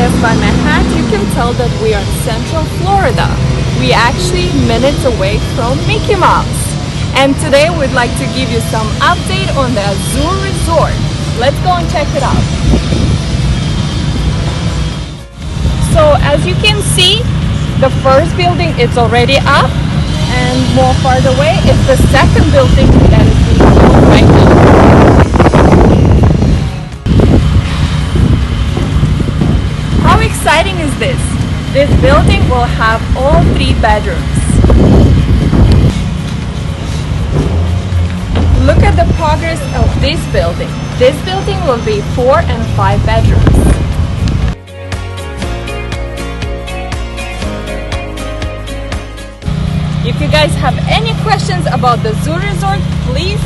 guess by my hat you can tell that we are in Central Florida. We actually minutes away from Mickey Mouse. And today we'd like to give you some update on the Azur Resort. Let's go and check it out. So as you can see, the first building is already up, and more farther away is the second building that is being built right now. How exciting is this? This building will have all 3 bedrooms. Look at the progress of this building. This building will be 4 and 5 bedrooms. If you guys have any questions about the Azur Resort, please